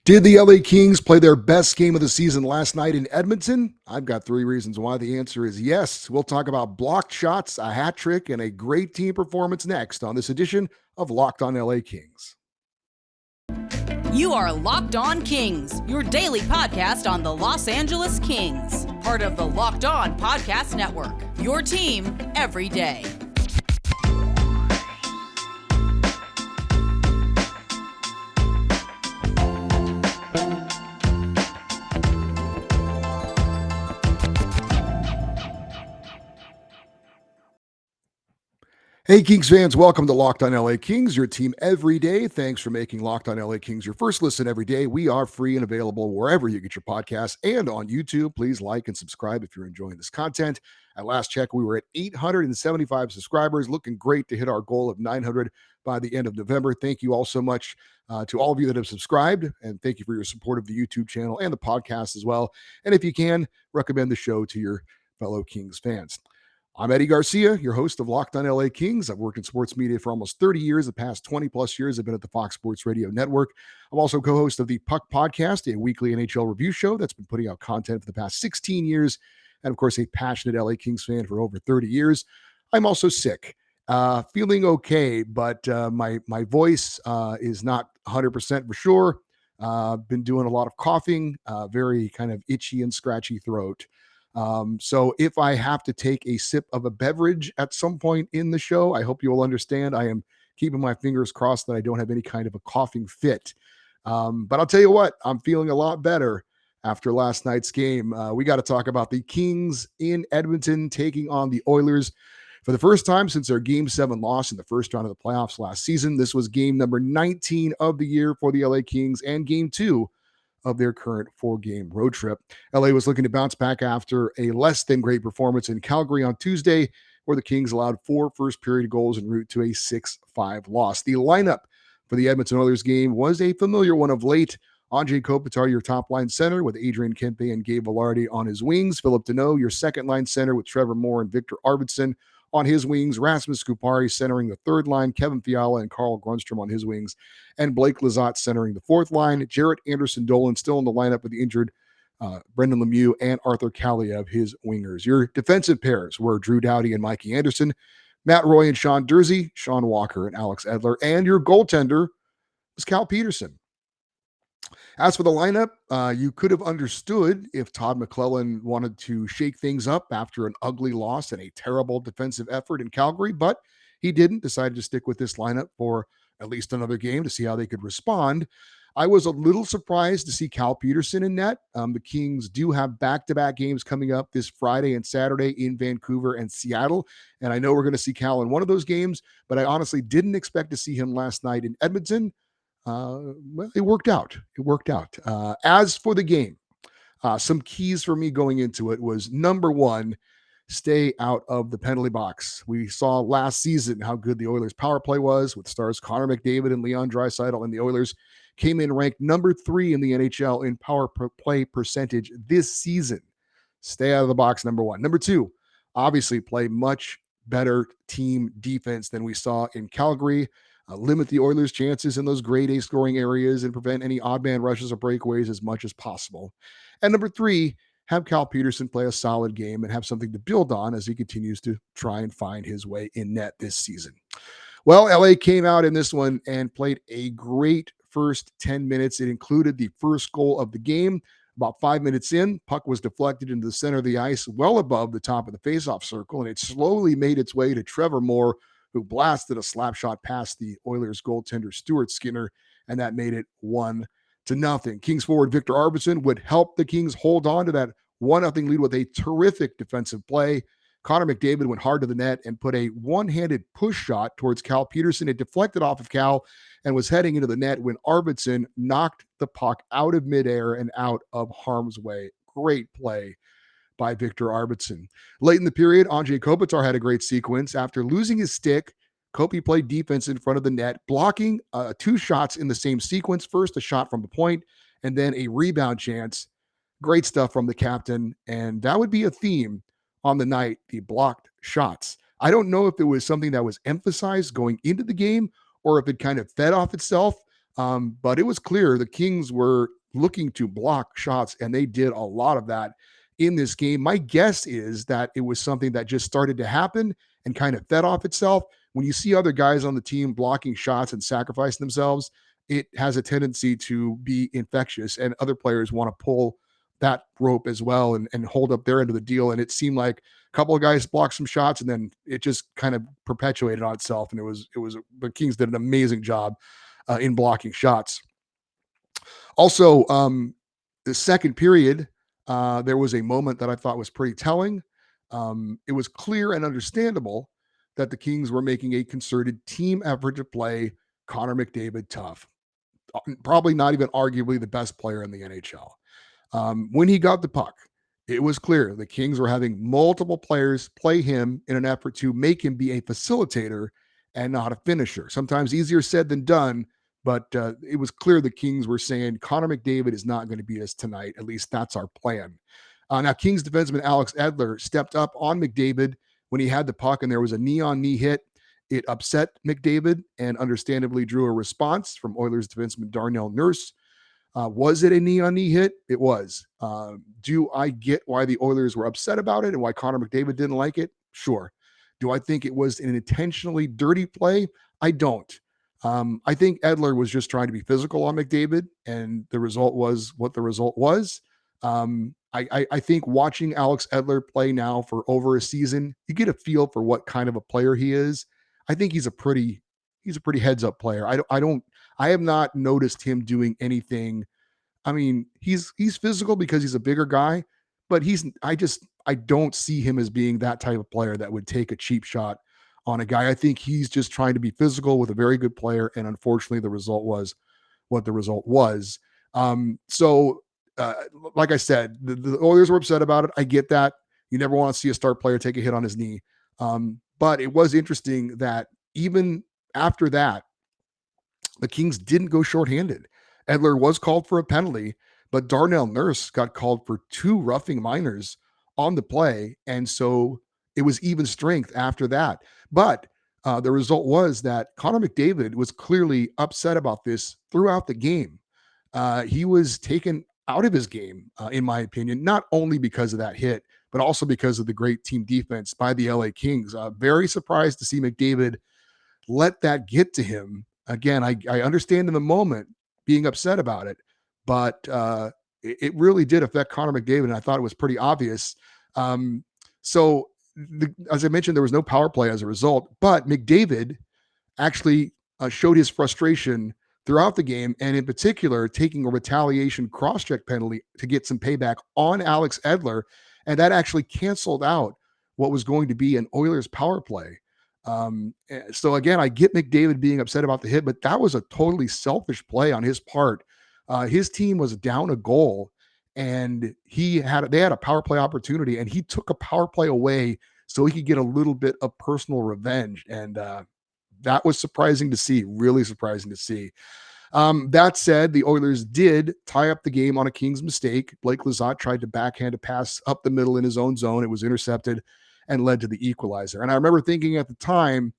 Did the LA Kings play their best game of the season last night in Edmonton? I've got three reasons why the answer is yes. We'll talk about blocked shots, a hat trick, and a great team performance next on this edition of Locked on LA Kings. You are Locked On Kings, your daily podcast on the Los Angeles Kings, part of the Locked On Podcast Network, your team every day. Hey, Kings fans, welcome to Locked on LA Kings, your team every day. Thanks for making Locked on LA Kings your first listen every day. We are free and available wherever you get your podcasts and on YouTube. Please like and subscribe if you're enjoying this content. At last check, we were at 875 subscribers, looking great to hit our goal of 900 by the end of November. Thank you all so much to all of you that have subscribed, and thank you for your support of the YouTube channel and the podcast as well. And if you can, recommend the show to your fellow Kings fans. I'm Eddie Garcia, your host of Locked on LA Kings. I've worked in sports media for almost 30 years. The past 20 plus years, I've been at the Fox Sports Radio Network. I'm also co-host of the Puck Podcast, a weekly NHL review show that's been putting out content for the past 16 years. And of course, a passionate LA Kings fan for over 30 years. I'm also sick, feeling okay, but my voice is not 100% for sure. Been doing a lot of coughing, very kind of itchy and scratchy throat. So if I have to take a sip of a beverage at some point in the show, I hope you will understand. I am keeping my fingers crossed that I don't have any kind of a coughing fit. But I'll tell you what, I'm feeling a lot better after last night's game. We got to talk about the Kings in Edmonton taking on the Oilers for the first time since their Game 7 loss in the first round of the playoffs last season. This was game number 19 of the year for the LA Kings and game 2 of their current 4-game road trip. LA was looking to bounce back after a less than great performance in Calgary on Tuesday, where the Kings allowed 4 first-period goals en route to a 6-5 loss. The lineup for the Edmonton Oilers game was a familiar one of late. Anze Kopitar, your top-line center, with Adrian Kempe and Gabe Vilardi on his wings. Philip Deneau, your second-line center, with Trevor Moore and Viktor Arvidsson on his wings. Rasmus Kupari centering the third line. Kevin Fiala and Carl Grundstrom on his wings. And Blake Lizotte centering the fourth line. Jarrett Anderson-Dolan still in the lineup with the injured Brendan Lemieux and Arthur Kaliyev, his wingers. Your defensive pairs were Drew Doughty and Mikey Anderson, Matt Roy and Sean Durzi, Sean Walker and Alex Edler, and your goaltender was Cal Peterson. As for the lineup, you could have understood if Todd McClellan wanted to shake things up after an ugly loss and a terrible defensive effort in Calgary, but he didn't. Decided to stick with this lineup for at least another game to see how they could respond. I was a little surprised to see Cal Peterson in net. The Kings do have back-to-back games coming up this Friday and Saturday in Vancouver and Seattle, and I know we're going to see Cal in one of those games, but I honestly didn't expect to see him last night in Edmonton. Well, it worked out. As for the game, some keys for me going into it was, number one, stay out of the penalty box. We saw last season how good the Oilers' power play was with stars Connor McDavid and Leon Draisaitl, and the Oilers came in ranked number 3 in the NHL in power play percentage this season. Stay out of the box, number one. Number two, obviously play much better team defense than we saw in Calgary. Limit the Oilers' chances in those grade A scoring areas and prevent any odd man rushes or breakaways as much as possible. And number 3, have Cal Peterson play a solid game and have something to build on as he continues to try and find his way in net this season. Well, LA came out in this one and played a great first 10 minutes. It included the first goal of the game. About 5 minutes in, puck was deflected into the center of the ice, well above the top of the faceoff circle, and it slowly made its way to Trevor Moore, who blasted a slap shot past the Oilers goaltender Stuart Skinner, and that made it 1-0. Kings forward Viktor Arvidsson would help the Kings hold on to that 1-0 lead with a terrific defensive play. Connor McDavid went hard to the net and put a one-handed push shot towards Cal Peterson. It deflected off of Cal and was heading into the net when Arvidsson knocked the puck out of midair and out of harm's way. Great play by Viktor Arvidsson. Late in the period, Anze Kopitar had a great sequence. After losing his stick, Kopi played defense in front of the net, blocking 2 shots in the same sequence. First, a shot from the point, and then a rebound chance. Great stuff from the captain, and that would be a theme on the night, the blocked shots. I don't know if it was something that was emphasized going into the game or if it kind of fed off itself. But it was clear the Kings were looking to block shots, and they did a lot of that in this game. My guess is that it was something that just started to happen and kind of fed off itself. When you see other guys on the team blocking shots and sacrificing themselves, it has a tendency to be infectious, and other players want to pull that rope as well and hold up their end of the deal. And it seemed like a couple of guys blocked some shots, and then it just kind of perpetuated on itself. And the Kings did an amazing job in blocking shots. Also, the second period, there was a moment that I thought was pretty telling. It was clear and understandable that the Kings were making a concerted team effort to play Connor McDavid tough. Probably not even arguably the best player in the NHL. When he got the puck, it was clear the Kings were having multiple players play him in an effort to make him be a facilitator and not a finisher. Sometimes easier said than done, but it was clear the Kings were saying Connor McDavid is not going to beat us tonight. At least that's our plan. Now, Kings defenseman Alex Edler stepped up on McDavid when he had the puck, and there was a knee-on-knee hit. It upset McDavid and understandably drew a response from Oilers defenseman Darnell Nurse. Was it a knee-on-knee hit? It was. Do I get why the Oilers were upset about it and why Connor McDavid didn't like it? Sure. Do I think it was an intentionally dirty play? I don't. I think Edler was just trying to be physical on McDavid, and the result was what the result was. I think watching Alex Edler play now for over a season, you get a feel for what kind of a player he is. I think he's a pretty heads up player. I have not noticed him doing anything. I mean, he's physical because he's a bigger guy, but I don't see him as being that type of player that would take a cheap shot on a guy. I think he's just trying to be physical with a very good player, and unfortunately, the result was what the result was. Like I said, the Oilers were upset about it. I get that. You never want to see a star player take a hit on his knee. But it was interesting that even after that, the Kings didn't go shorthanded. Edler was called for a penalty, but Darnell Nurse got called for 2 roughing minors on the play. And so it was even strength after that. But the result was that Connor McDavid was clearly upset about this throughout the game. He was taken out of his game, in my opinion, not only because of that hit, but also because of the great team defense by the LA Kings. Very surprised to see McDavid let that get to him. Again, I understand in the moment being upset about it, but it really did affect Connor McDavid, and I thought it was pretty obvious. As I mentioned, there was no power play as a result, but McDavid actually showed his frustration throughout the game, and in particular, taking a retaliation cross-check penalty to get some payback on Alex Edler, and that actually canceled out what was going to be an Oilers power play. So again, I get McDavid being upset about the hit, but that was a totally selfish play on his part. His team was down a goal, and they had a power play opportunity, and he took a power play away so he could get a little bit of personal revenge. And that was surprising to see, really surprising to see. That said, the Oilers did tie up the game on a Kings mistake. Blake Lizotte tried to backhand a pass up the middle in his own zone. It was intercepted and led to the equalizer. And I remember thinking at the time,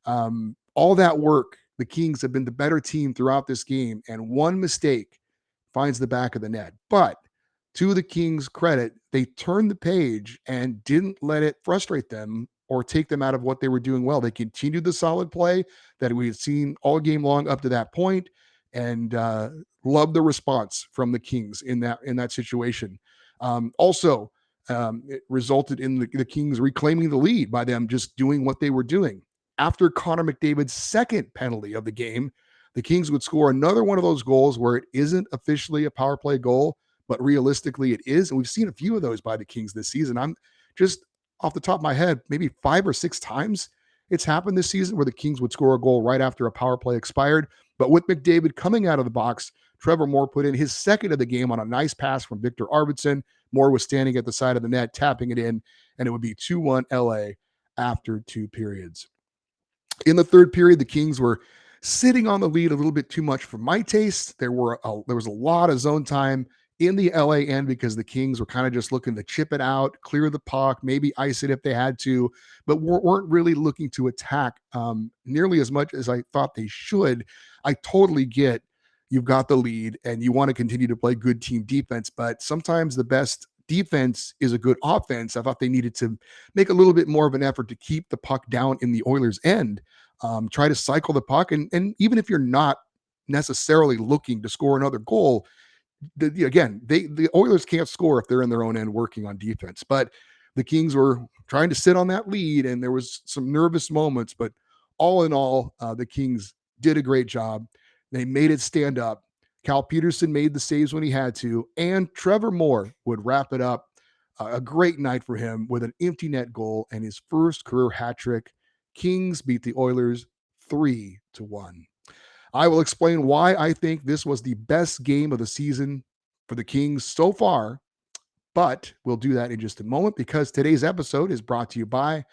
all that work, the Kings have been the better team throughout this game, and one mistake finds the back of the net. But to the Kings' credit, they turned the page and didn't let it frustrate them or take them out of what they were doing well. They continued the solid play that we had seen all game long up to that point, and loved the response from the Kings in that situation. It resulted in the Kings reclaiming the lead by them just doing what they were doing. After Connor McDavid's second penalty of the game, the Kings would score another one of those goals where it isn't officially a power play goal, but realistically it is. And we've seen a few of those by the Kings this season. I'm just off the top of my head, maybe 5 or 6 times it's happened this season where the Kings would score a goal right after a power play expired. But with McDavid coming out of the box, Trevor Moore put in his second of the game on a nice pass from Viktor Arvidsson. Moore was standing at the side of the net, tapping it in, and it would be 2-1 LA after 2 periods. In the third period, the Kings were sitting on the lead a little bit too much for my taste. There was a lot of zone time in the LA end because the Kings were kind of just looking to chip it out, clear the puck, maybe ice it if they had to, but weren't really looking to attack nearly as much as I thought they should. I totally get you've got the lead and you want to continue to play good team defense, but sometimes the best defense is a good offense. I thought they needed to make a little bit more of an effort to keep the puck down in the Oilers' end, try to cycle the puck. And even if you're not necessarily looking to score another goal, again, the Oilers can't score if they're in their own end working on defense. But the Kings were trying to sit on that lead, and there was some nervous moments. But all in all, the Kings did a great job. They made it stand up. Cal Peterson made the saves when he had to, and Trevor Moore would wrap it up. A great night for him with an empty net goal and his first career hat trick. Kings beat the Oilers 3-1. I will explain why I think this was the best game of the season for the Kings so far, but we'll do that in just a moment because today's episode is brought to you by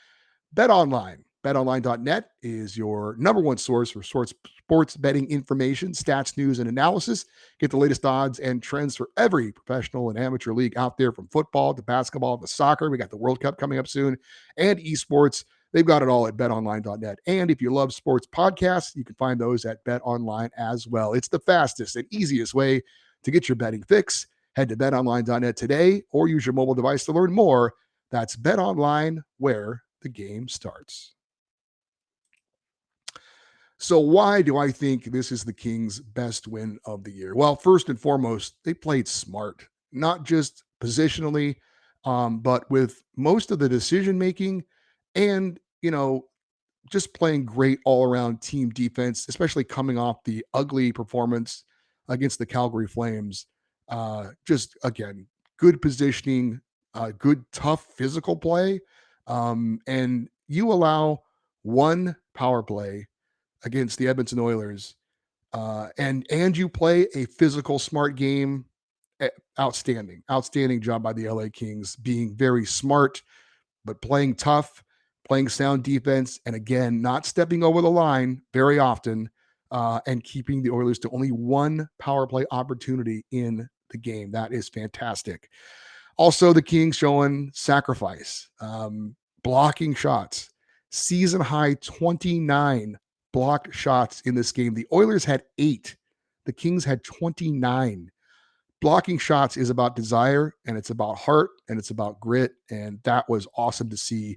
BetOnline. BetOnline.net is your number one source for sports betting information, stats, news, and analysis. Get the latest odds and trends for every professional and amateur league out there, from football to basketball to soccer. We got the World Cup coming up soon, and esports. They've got it all at betonline.net. And if you love sports podcasts, you can find those at BetOnline as well. It's the fastest and easiest way to get your betting fix. Head to betonline.net today or use your mobile device to learn more. That's BetOnline, where the game starts. So why do I think this is the Kings' best win of the year? Well, first and foremost, they played smart, not just positionally, but with most of the decision making and, just playing great all around team defense, especially coming off the ugly performance against the Calgary Flames. Just again, good positioning, good, tough physical play. And you allow one power play against the Edmonton Oilers, and you play a physical, smart game. Outstanding job by the LA Kings, being very smart, but playing tough, playing sound defense, and again, not stepping over the line very often, and keeping the Oilers to only one power play opportunity in the game. That is fantastic. Also, the Kings showing sacrifice, blocking shots, season high 29 blocked shots in this game. The Oilers had 8. The Kings had 29. Blocking shots is about desire, and it's about heart, and it's about grit, and that was awesome to see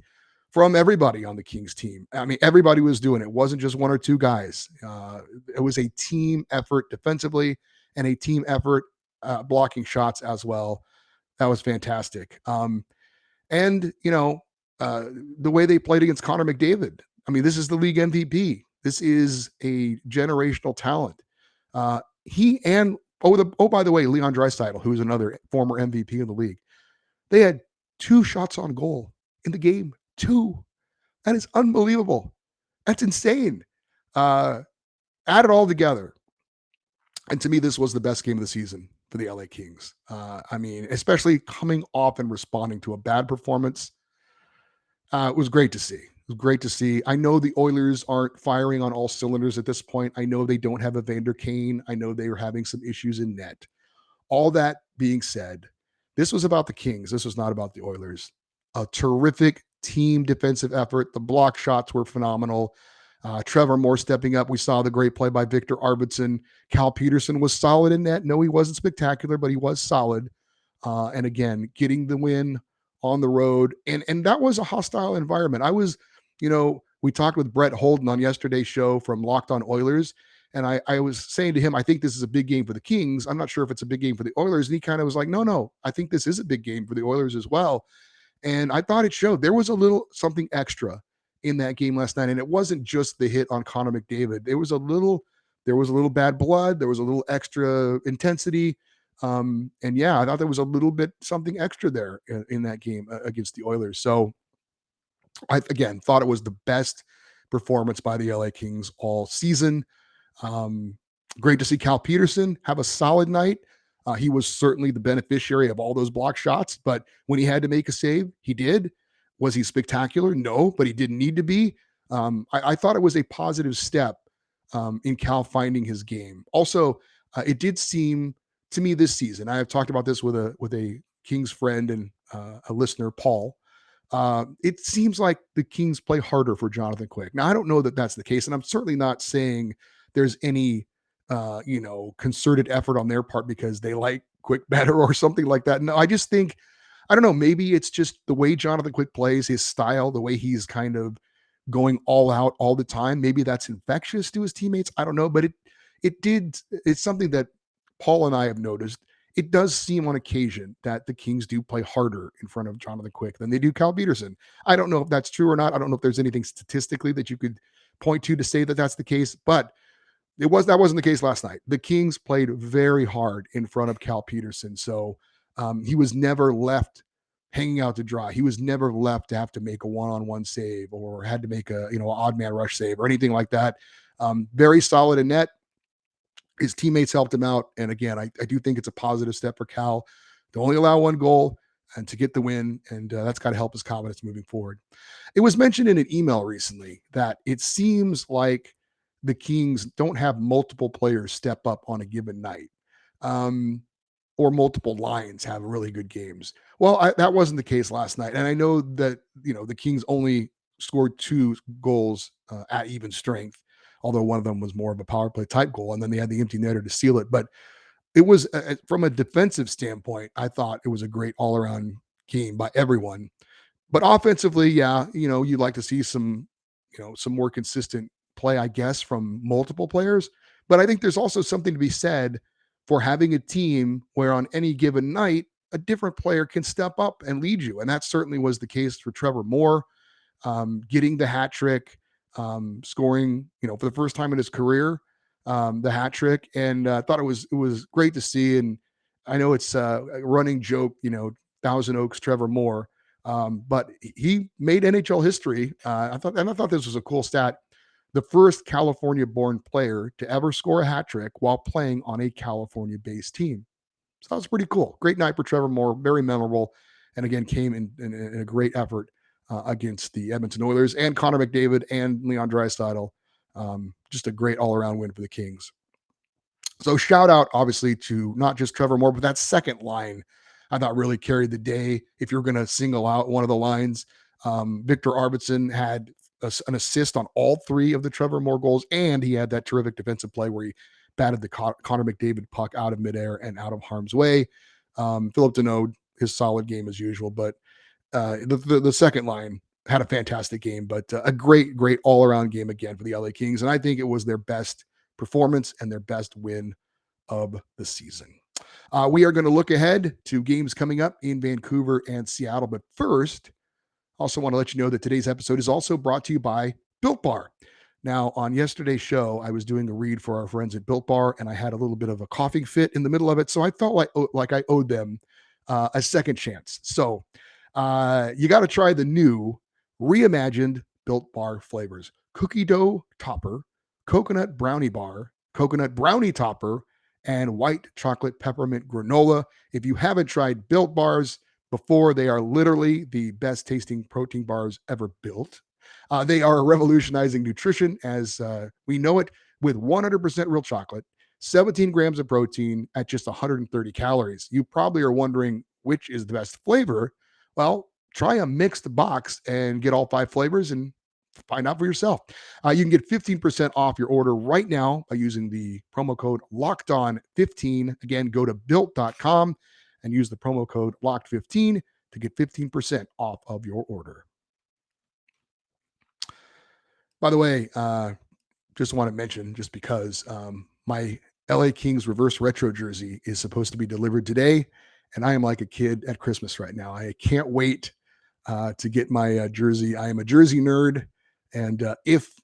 from everybody on the Kings team. I mean, everybody was doing it. It wasn't just one or two guys. It was a team effort defensively and a team effort blocking shots as well. That was fantastic. And, the way they played against Connor McDavid. I mean, this is the league MVP. This is a generational talent. He and, by the way, Leon Draisaitl, who is another former MVP in the league, they had 2 shots on goal in the game. 2. That is unbelievable. That's insane. Add it all together. And to me, this was the best game of the season for the LA Kings. I mean, especially coming off and responding to a bad performance. It was great to see. It was great to see. I know the Oilers aren't firing on all cylinders at this point. I know they don't have a Vander Kane. I know they are having some issues in net. All that being said, this was about the Kings. This was not about the Oilers. A terrific team defensive effort. The block shots were phenomenal. Trevor Moore stepping up. We saw the great play by Viktor Arvidsson. Cal Peterson was solid in net. No, he wasn't spectacular, but he was solid. And again, getting the win on the road. And that was a hostile environment. We talked with Brett Holden on yesterday's show from Locked On Oilers. And I was saying to him, I think this is a big game for the Kings. I'm not sure if it's a big game for the Oilers. And he kind of was like, no, I think this is a big game for the Oilers as well. And I thought it showed. There was a little something extra in that game last night. And it wasn't just the hit on Connor McDavid. There was a little bad blood. There was a little extra intensity. And yeah, I thought there was a little bit something extra there in that game against the Oilers. So I, again, thought it was the best performance by the LA Kings all season. Great to see Cal Peterson have a solid night. He was certainly the beneficiary of all those block shots, but when he had to make a save, he did. Was he spectacular? No, but he didn't need to be. I thought it was a positive step in Cal finding his game. Also, it did seem to me this season, I have talked about this with a Kings friend and a listener, Paul. It seems like the Kings play harder for Jonathan Quick. Now, I don't know that that's the case, and I'm certainly not saying there's any concerted effort on their part because they like Quick better or something like that. No, I just think, I don't know, maybe it's just the way Jonathan Quick plays, his style, the way he's kind of going all out all the time. Maybe that's infectious to his teammates. I don't know, but it's something that Paul and I have noticed. It does seem on occasion that the Kings do play harder in front of Jonathan Quick than they do Cal Peterson. I don't know if that's true or not. I don't know if there's anything statistically that you could point to say that that's the case, but that wasn't the case last night. The Kings played very hard in front of Cal Peterson, so he was never left hanging out to dry. He was never left to have to make a one-on-one save or had to make a odd man rush save or anything like that. Very solid in net. His teammates helped him out, and again, I do think it's a positive step for Cal to only allow one goal and to get the win, and that's got to help his confidence moving forward. It was mentioned in an email recently that it seems like the Kings don't have multiple players step up on a given night, or multiple lines have really good games. Well, that wasn't the case last night, and I know that the Kings only scored 2 goals at even strength, although one of them was more of a power play type goal, and then they had the empty netter to seal it. But it was from a defensive standpoint, I thought it was a great all around game by everyone. But offensively, yeah, you'd like to see some more consistent play, I guess, from multiple players. But I think there's also something to be said for having a team where on any given night, a different player can step up and lead you. And that certainly was the case for Trevor Moore, getting the hat trick, scoring, for the first time in his career, the hat trick. And I thought it was great to see. And I know it's a running joke, Thousand Oaks, Trevor Moore. But he made NHL history. I thought this was a cool stat. The first California-born player to ever score a hat trick while playing on a California-based team. So that was pretty cool. Great night for Trevor Moore. Very memorable, and again came in a great effort against the Edmonton Oilers and Connor McDavid and Leon Draisaitl. Just a great all-around win for the Kings. So shout out, obviously, to not just Trevor Moore, but that second line I thought really carried the day. If you're going to single out one of the lines, Viktor Arvidsson had an assist on all 3 of the Trevor Moore goals, and he had that terrific defensive play where he batted the Connor McDavid puck out of midair and out of harm's way. Philip Deneau, his solid game as usual, but the second line had a fantastic game, but a great all-around game again for the LA Kings, and I think it was their best performance and their best win of the season. We are going to look ahead to games coming up in Vancouver and Seattle. But first, also want to let you know that today's episode is also brought to you by Built Bar. Now, on yesterday's show, I was doing a read for our friends at Built Bar, and I had a little bit of a coughing fit in the middle of it. So I felt like I owed them a second chance. So you got to try the new reimagined Built Bar flavors: cookie dough topper, coconut brownie bar, coconut brownie topper, and white chocolate peppermint granola. If you haven't tried Built Bars before, they are literally the best tasting protein bars ever built. They are revolutionizing nutrition as we know it, with 100% real chocolate, 17 grams of protein at just 130 calories. You probably are wondering which is the best flavor. Well, try a mixed box and get all 5 flavors and find out for yourself. You can get 15% off your order right now by using the promo code LOCKEDON15. Again, go to built.com and use the promo code LOCKED15 to get 15% off of your order. By the way, just want to mention, just because my LA Kings reverse retro jersey is supposed to be delivered today, and I am like a kid at Christmas right now. I can't wait to get my jersey. I am a jersey nerd. And if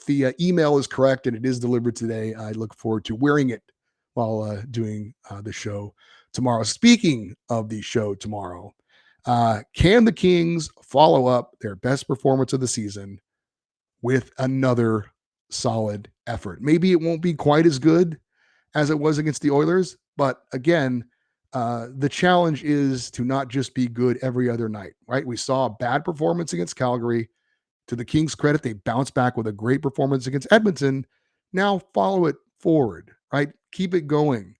the email is correct and it is delivered today, I look forward to wearing it while doing the show tomorrow. Speaking of the show tomorrow, can the Kings follow up their best performance of the season with another solid effort? Maybe it won't be quite as good as it was against the Oilers, but again, the challenge is to not just be good every other night, right? We saw a bad performance against Calgary. To the Kings' credit, they bounced back with a great performance against Edmonton. Now follow it forward, right? Keep it going.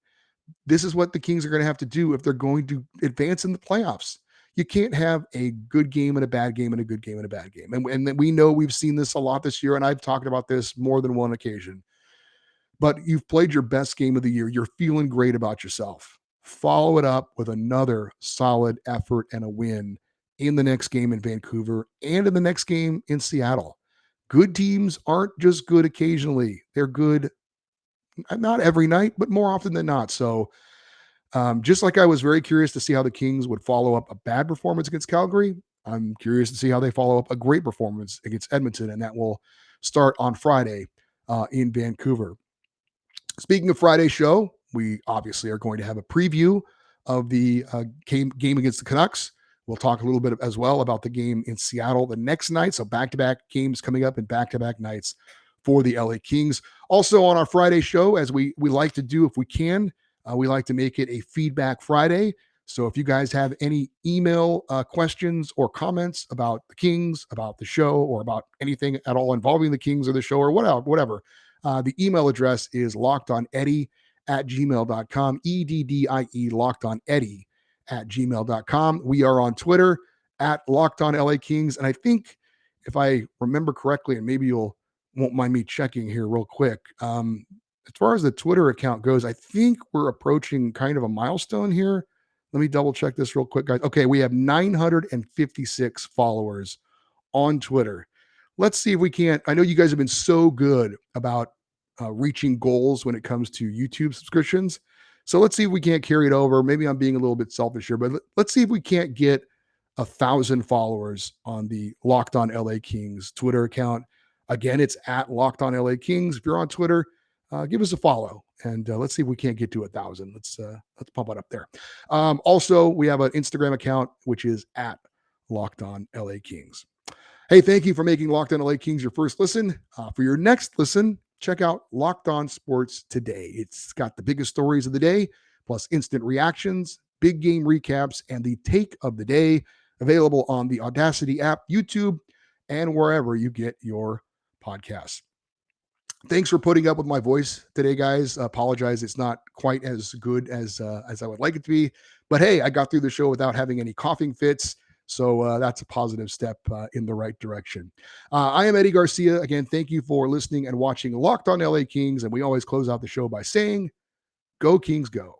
This is what the Kings are going to have to do if they're going to advance in the playoffs. You can't have a good game and a bad game and a good game and a bad game. And we know we've seen this a lot this year, and I've talked about this more than one occasion. but you've played your best game of the year. You're feeling great about yourself. Follow it up with another solid effort and a win in the next game in Vancouver and in the next game in Seattle. Good teams aren't just good occasionally. They're good not every night, but more often than not. So, just like I was very curious to see how the Kings would follow up a bad performance against Calgary, I'm curious to see how they follow up a great performance against Edmonton, and that will start on Friday in Vancouver. Speaking of Friday's show, we obviously are going to have a preview of the game against the Canucks. We'll talk a little bit as well about the game in Seattle the next night. So back-to-back games coming up and back-to-back nights for the LA Kings. Also on our Friday show, as we like to do if we can, we like to make it a Feedback Friday. So if you guys have any email questions or comments about the Kings, about the show, or about anything at all involving the Kings or the show or whatever, the email address is lockedoneddie@gmail.com, EDDIE, lockedoneddie@gmail.com. We are on Twitter at LockedOnLAKings. And I think if I remember correctly, and maybe you'll won't mind me checking here real quick. As far as the Twitter account goes, I think we're approaching kind of a milestone here. Let me double check this real quick, guys. Okay, we have 956 followers on Twitter. Let's see if we can't. I know you guys have been so good about reaching goals when it comes to YouTube subscriptions. So let's see if we can't carry it over. Maybe I'm being a little bit selfish here, but let's see if we can't get 1,000 followers on the Locked On LA Kings Twitter account. Again, it's at Locked On LA Kings. If you're on Twitter, give us a follow, and let's see if we can't get to 1,000. Let's pump it up there. Also, we have an Instagram account, which is at Locked On LA Kings. Hey, thank you for making Locked On LA Kings your first listen. For your next listen, check out Locked On Sports Today. It's got the biggest stories of the day, plus instant reactions, big game recaps, and the take of the day, available on the Audacity app, YouTube, and wherever you get your podcasts. Thanks for putting up with my voice today, guys. I apologize. It's not quite as good as I would like it to be, but hey, I got through the show without having any coughing fits. So that's a positive step in the right direction. I am Eddie Garcia. Again, thank you for listening and watching Locked On LA Kings. And we always close out the show by saying, go Kings, go.